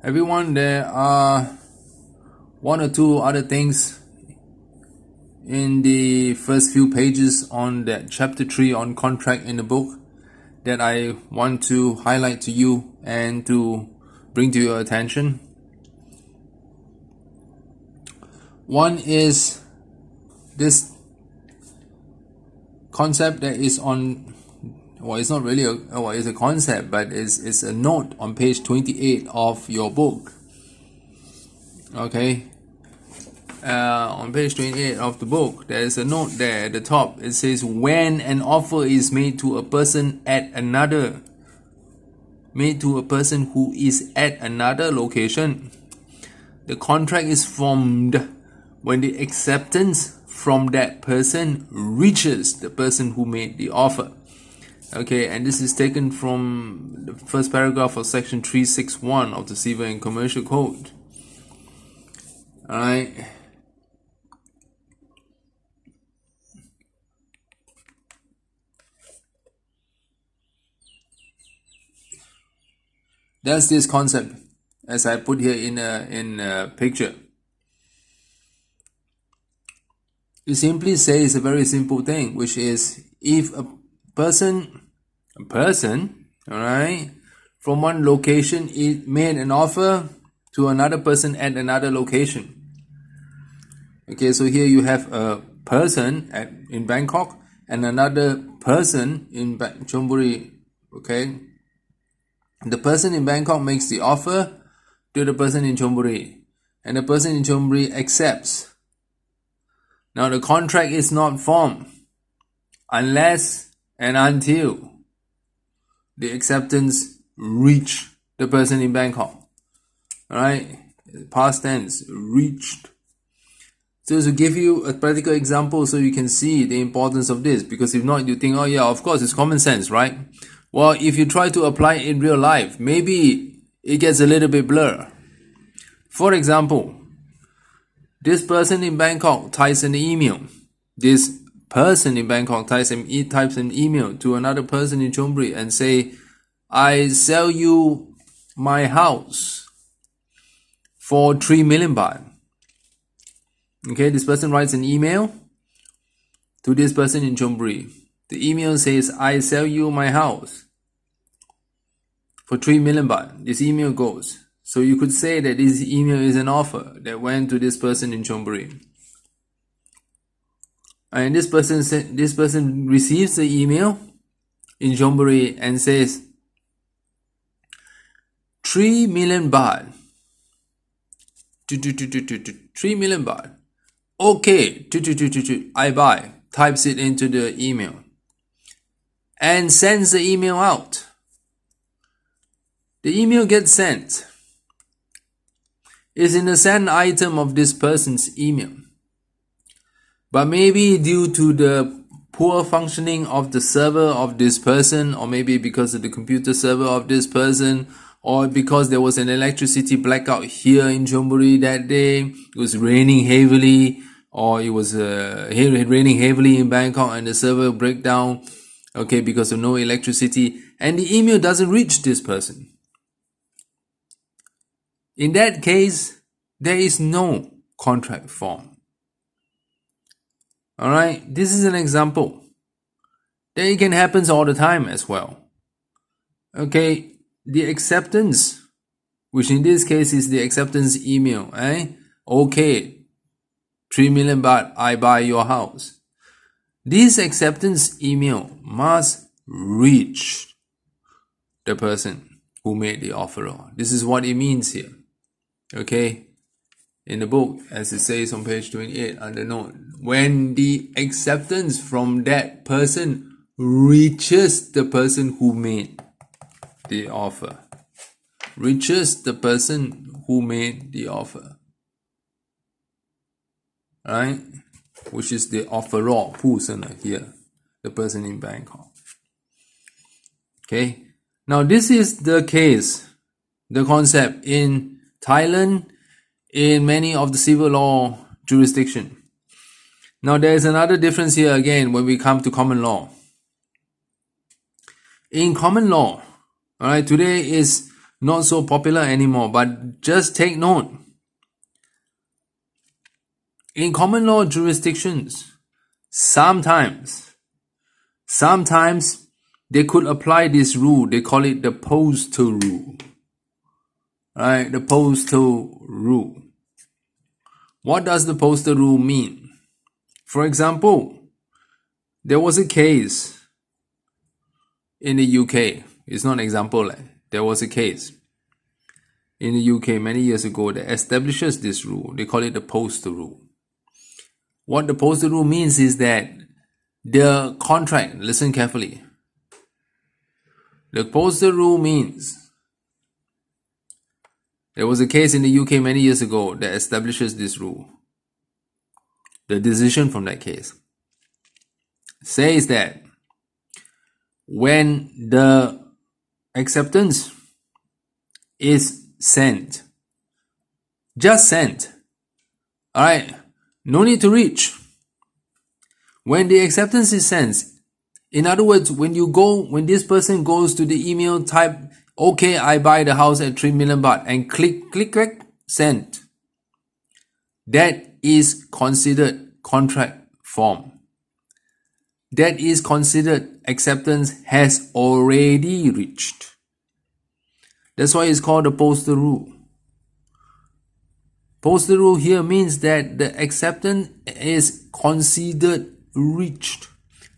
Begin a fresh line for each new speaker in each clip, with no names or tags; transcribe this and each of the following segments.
Everyone, there are one or two other things in the first few pages on that chapter 3 on contract in the book that I want to highlight to you and to bring to your attention. One is this concept that is on, well, it's not really it's a concept, but it's a note on page 28 of your book. Okay, on page 28 of the book, there is a note there at the top. It says, when an offer is made to a person who is at another location, the contract is formed when the acceptance from that person reaches the person who made the offer. Okay, and this is taken from the first paragraph of section 361 of the Civil and Commercial Code. Alright. That's this concept as I put here in a picture. It simply says a very simple thing, which is if a person, alright, from one location it made an offer to another person at another location. Okay, so here you have a person in Bangkok and another person in Chonburi. Okay, the person in Bangkok makes the offer to the person in Chonburi, and the person in Chonburi accepts. Now the contract is not formed unless and until the acceptance reach the person in Bangkok. Alright, past tense, reached. So to give you a practical example so you can see the importance of this, because if not you think, oh yeah, of course it's common sense, right? Well, if you try to apply it in real life, maybe it gets a little bit blur. For example, this person in Bangkok types an email. This person in Bangkok types an email to another person in Chonburi and say, I sell you my house for 3 million baht. Okay, this person writes an email to this person in Chonburi. The email says, I sell you my house for 3 million baht. This email goes. So you could say that this email is an offer that went to this person in Chonburi. And this person receives the email in Chonburi and says, 3 million baht. 3 million baht. Okay, I buy. Types it into the email and sends the email out. The email gets sent. Is in the send item of this person's email. But maybe due to the poor functioning of the server of this person, or maybe because of the computer server of this person, or because there was an electricity blackout here in Chonburi that day, it was raining heavily, or it was raining heavily in Bangkok and the server break down, okay, because of no electricity, and the email doesn't reach this person. In that case, there is no contract form. Alright, this is an example. Then it can happen all the time as well. Okay, the acceptance, which in this case is the acceptance email, okay, 3 million baht, I buy your house. This acceptance email must reach the person who made the offer. This is what it means here. Okay, in the book, as it says on page 28 under note, when the acceptance from that person reaches the person who made the offer. Reaches the person who made the offer. Right? Which is the offeror person here, the person in Bangkok. Okay, now this is the case, the concept in Thailand, in many of the civil law jurisdiction. Now there is another difference here again when we come to common law. In common law, alright, today is not so popular anymore. But just take note, in common law jurisdictions, sometimes they could apply this rule. They call it the postal rule. Right? The postal rule. What does the postal rule mean? For example, there was a case in the UK. It's not an example. There was a case in the UK many years ago that establishes this rule. They call it the postal rule. What the postal rule means is that the contract, listen carefully. The postal rule means there was a case in the UK many years ago that establishes this rule. The decision from that case says that when the acceptance is sent, just sent, all right, no need to reach. When the acceptance is sent, in other words, when this person goes to the email, type, okay, I buy the house at 3 million baht and click, send. That is considered contract form. That is considered acceptance has already reached. That's why it's called the postal rule. Postal rule here means that the acceptance is considered reached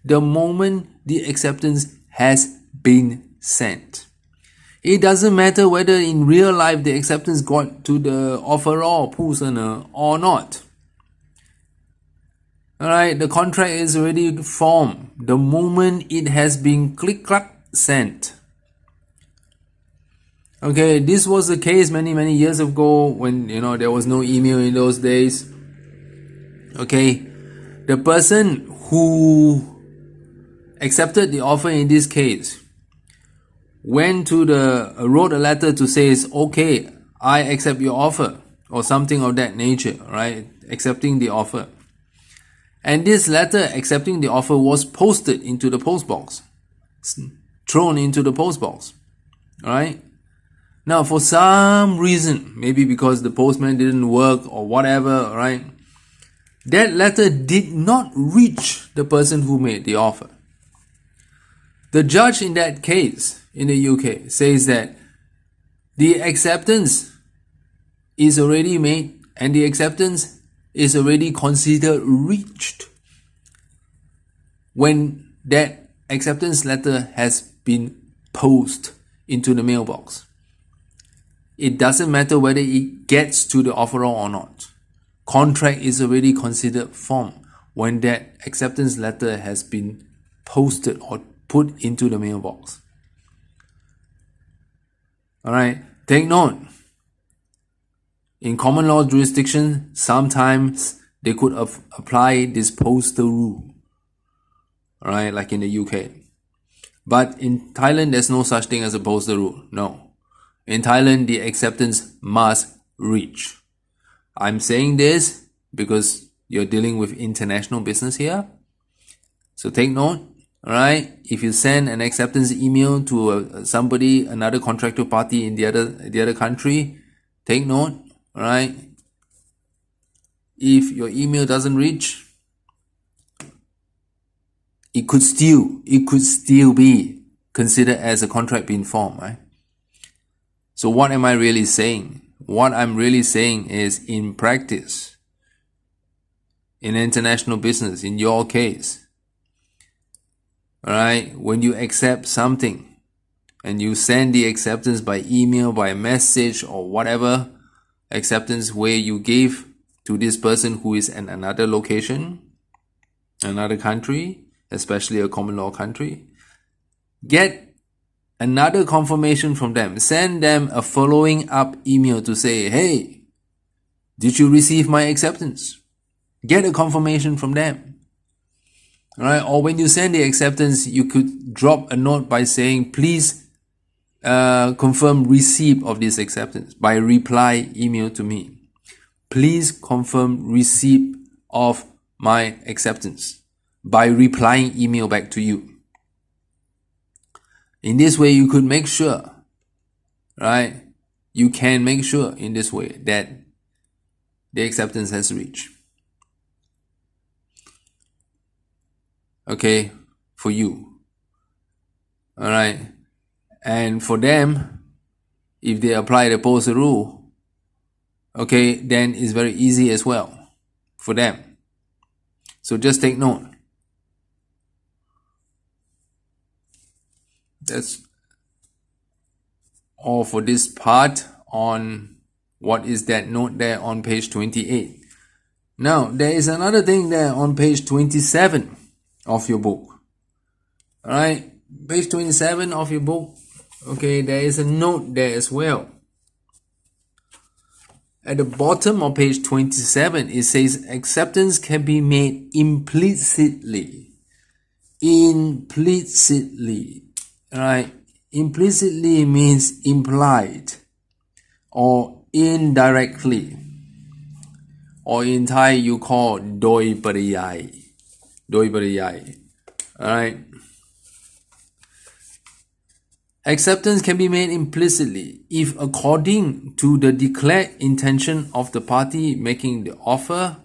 the moment the acceptance has been sent. It doesn't matter whether in real life the acceptance got to the offeror, person, or not. Alright, the contract is already formed the moment it has been sent. Okay, this was the case many years ago when there was no email in those days. Okay, the person who accepted the offer in this case wrote a letter to say, okay, I accept your offer, or something of that nature, right? Accepting the offer. And this letter accepting the offer was posted into the post box, thrown into the post box, right? Now, for some reason, maybe because the postman didn't work or whatever, right? That letter did not reach the person who made the offer. The judge in that case in the UK says that the acceptance is already made and the acceptance is already considered reached when that acceptance letter has been posted into the mailbox. It doesn't matter whether it gets to the offeror or not. Contract is already considered formed when that acceptance letter has been posted or put into the mailbox. Alright, take note. In common law jurisdiction, sometimes they could apply this postal rule. Alright, like in the UK. But in Thailand, there's no such thing as a postal rule. No. In Thailand, the acceptance must reach. I'm saying this because you're dealing with international business here. So take note. Alright, if you send an acceptance email to somebody, another contractual party in the other country, take note. Alright, if your email doesn't reach, it could still be considered as a contract being formed, right? So what am I really saying? What I'm really saying is, in practice, in international business, in your case, alright, when you accept something and you send the acceptance by email, by message, or whatever acceptance where you give to this person who is in another location, another country, especially a common law country, get another confirmation from them. Send them a following up email to say, hey, did you receive my acceptance? Get a confirmation from them. Alright, or when you send the acceptance, you could drop a note by saying, please confirm receipt of this acceptance by reply email to me. Please confirm receipt of my acceptance by replying email back to you. In this way, you could make sure right? You can make sure in this way that the acceptance has reached. Okay, for you. All right. And for them, if they apply the Poser rule, okay, then it's very easy as well for them. So just take note. That's all for this part on what is that note there on page 28. Now, there is another thing there on page 27 of your book. All right, page 27 of your book. Okay, there is a note there as well. At the bottom of page 27, it says acceptance can be made implicitly. Implicitly, right? Implicitly means implied or indirectly, or in Thai you call doi pariyai. Doi pariyai. Alright. Acceptance can be made implicitly if, according to the declared intention of the party making the offer,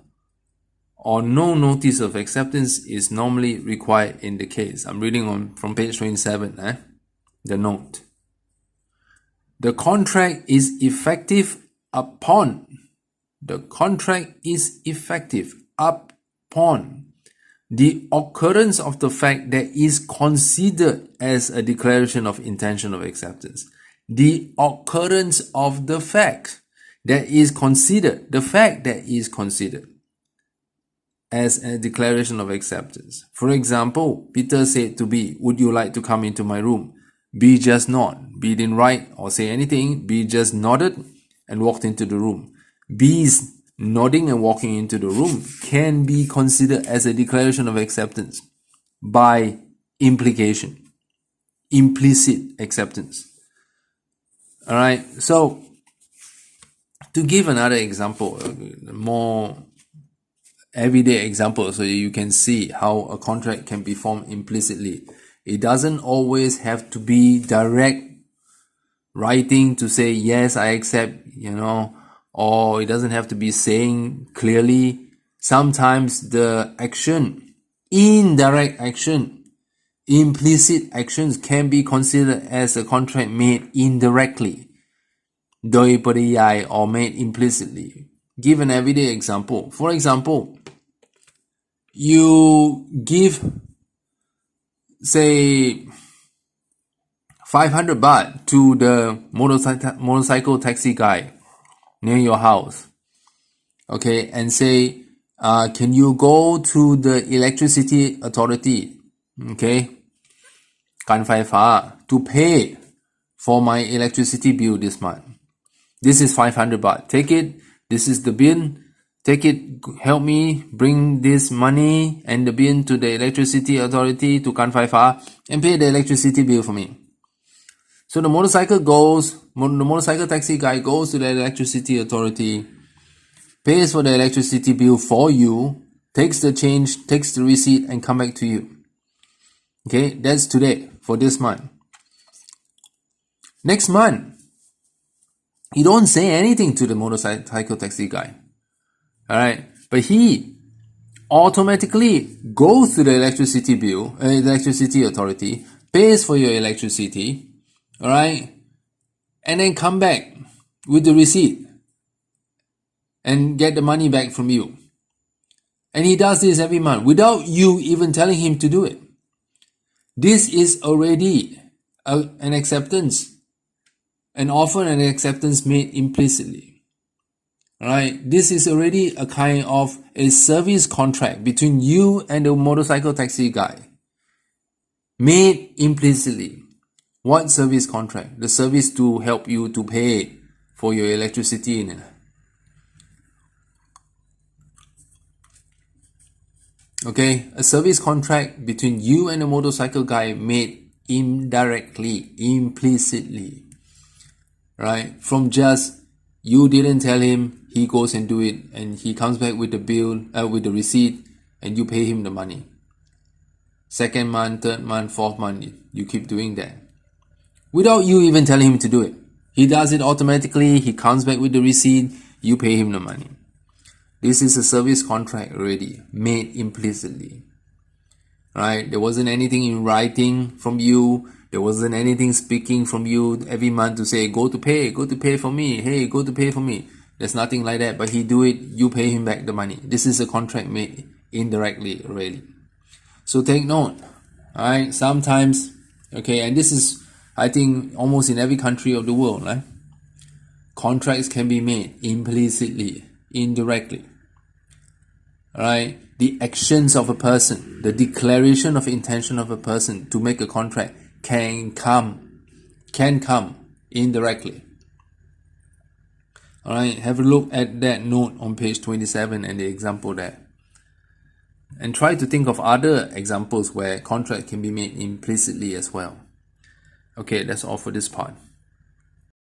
or no notice of acceptance is normally required in the case. I'm reading from page 27, the note. The contract is effective upon the occurrence of the fact that is considered as a declaration of intention of acceptance. The occurrence of the fact that is considered, as a declaration of acceptance. For example, Peter said to B, would you like to come into my room? B just nodded. B didn't write or say anything. B just nodded and walked into the room. B's nodding and walking into the room can be considered as a declaration of acceptance by implication, implicit acceptance. All right. So to give another example, more everyday example, so you can see how a contract can be formed implicitly. It doesn't always have to be direct writing to say, yes, I accept, or it doesn't have to be saying clearly. Sometimes the action, indirect action, implicit actions can be considered as a contract made indirectly, doi pariyai, or made implicitly. Give an everyday example. For example, you give, say, 500 baht to the motorcycle taxi guy near your house. Okay, and say, can you go to the electricity authority, okay, Kan Phai Pha, to pay for my electricity bill this month. This is 500 baht. Take it. This is the bin. Take it. Help me bring this money and the bin to the electricity authority, to Kan Phai Pha, and pay the electricity bill for me. So the motorcycle taxi guy goes to the electricity authority, pays for the electricity bill for you, takes the change, takes the receipt, and come back to you. Okay, that's today, for this month. Next month, you don't say anything to the motorcycle taxi guy. Alright, but he automatically goes to the electricity authority, pays for your electricity, alright, and then come back with the receipt and get the money back from you. And he does this every month without you even telling him to do it. This is already an acceptance, an offer and an acceptance made implicitly. Alright, this is already a kind of a service contract between you and the motorcycle taxi guy, made implicitly. What service contract? The service to help you to pay for your electricity. Okay, a service contract between you and the motorcycle guy made indirectly, implicitly. Right? From just you didn't tell him, he goes and do it, and he comes back with the bill, with the receipt, and you pay him the money. Second month, third month, fourth month, you keep doing that without you even telling him to do it. He does it automatically. He comes back with the receipt. You pay him the money. This is a service contract already made implicitly. Right? There wasn't anything in writing from you. There wasn't anything speaking from you every month to say, go to pay for me. Hey, go to pay for me. There's nothing like that. But he do it, you pay him back the money. This is a contract made indirectly already. So take note. Alright, sometimes, okay, and this is, I think, almost in every country of the world, right? Contracts can be made implicitly, indirectly. Alright, the actions of a person, the declaration of intention of a person to make a contract can come indirectly. Alright, have a look at that note on page 27 and the example there. And try to think of other examples where contract can be made implicitly as well. Okay, that's all for this part.